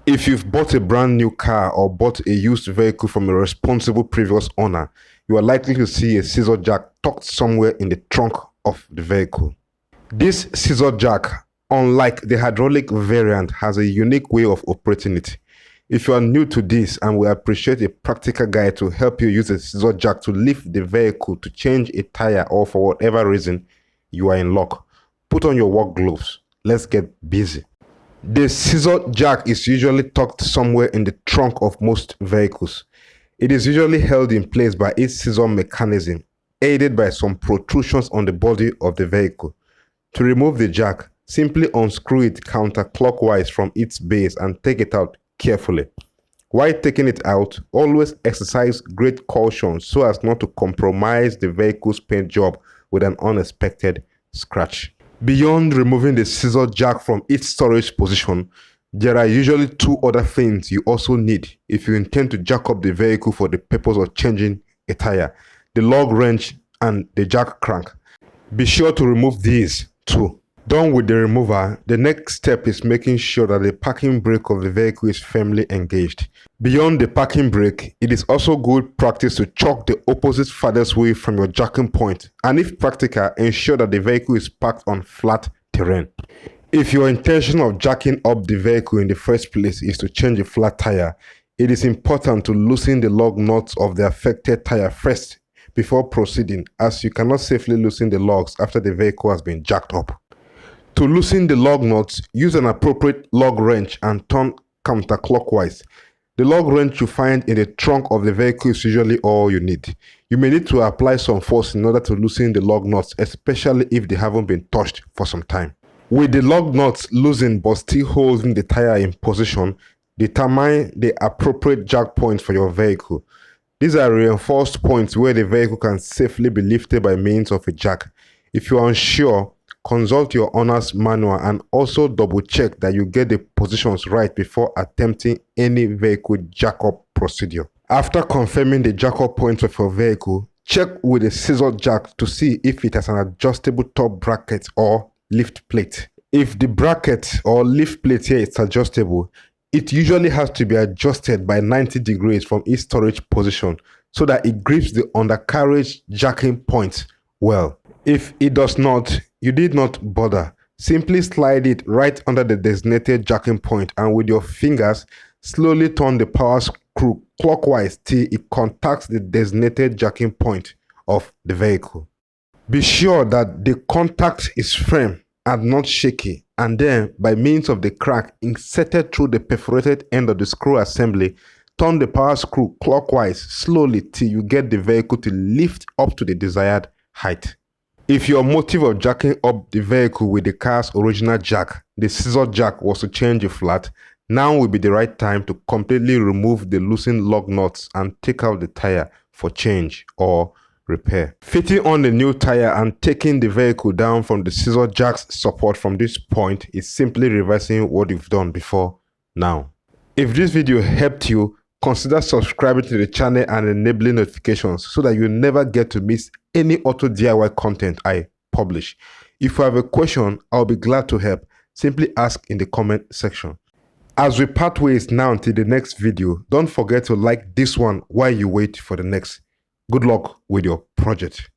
If you've bought a brand new car or bought a used vehicle from a responsible previous owner, you are likely to see a scissor jack tucked somewhere in the trunk of the vehicle. This scissor jack, unlike the hydraulic variant, has a unique way of operating it. If you are new to this and will appreciate a practical guide to help you use a scissor jack to lift the vehicle to change a tire or for whatever reason, you are in luck. Put on your work gloves. Let's get busy. The scissor jack is usually tucked somewhere in the trunk of most vehicles. It is usually held in place by its scissor mechanism, aided by some protrusions on the body of the vehicle. To remove the jack, simply unscrew it counterclockwise from its base and take it out carefully. While taking it out, always exercise great caution so as not to compromise the vehicle's paint job with an unexpected scratch. Beyond removing the scissor jack from its storage position, there are usually two other things you also need if you intend to jack up the vehicle for the purpose of changing a tire: the lug wrench and the jack crank. Be sure to remove these too. Done with the remover, the next step is making sure that the parking brake of the vehicle is firmly engaged. Beyond the parking brake, it is also good practice to choke the opposite farthest way from your jacking point, and if practical, ensure that the vehicle is parked on flat terrain. If your intention of jacking up the vehicle in the first place is to change a flat tire, it is important to loosen the lug nuts of the affected tire first before proceeding, as you cannot safely loosen the lugs after the vehicle has been jacked up. To loosen the lug nuts, use an appropriate lug wrench and turn counterclockwise. The lug wrench you find in the trunk of the vehicle is usually all you need. You may need to apply some force in order to loosen the lug nuts, especially if they haven't been touched for some time. With the lug nuts loosened but still holding the tire in position, determine the appropriate jack point for your vehicle. These are reinforced points where the vehicle can safely be lifted by means of a jack. If you are unsure, consult your owner's manual and also double check that you get the positions right before attempting any vehicle jack-up procedure. After confirming the jack-up points of your vehicle, check with a scissor jack to see if it has an adjustable top bracket or lift plate. If the bracket or lift plate here is adjustable, it usually has to be adjusted by 90 degrees from its storage position so that it grips the undercarriage jacking point well. If it does not, you need not bother. Simply slide it right under the designated jacking point and with your fingers, slowly turn the power screw clockwise till it contacts the designated jacking point of the vehicle. Be sure that the contact is firm and not shaky, and then by means of the crank inserted through the perforated end of the screw assembly, turn the power screw clockwise slowly till you get the vehicle to lift up to the desired height. If your motive of jacking up the vehicle with the car's original jack, the scissor jack, was to change a flat, now will be the right time to completely remove the loosened lug nuts and take out the tire for change or repair. Fitting on the new tire and taking the vehicle down from the scissor jack's support from this point is simply reversing what you've done before now. If this video helped you, consider subscribing to the channel and enabling notifications so that you never get to miss any auto DIY content I publish. If you have a question, I'll be glad to help. Simply ask in the comment section. As we part ways now until the next video, don't forget to like this one while you wait for the next. Good luck with your project.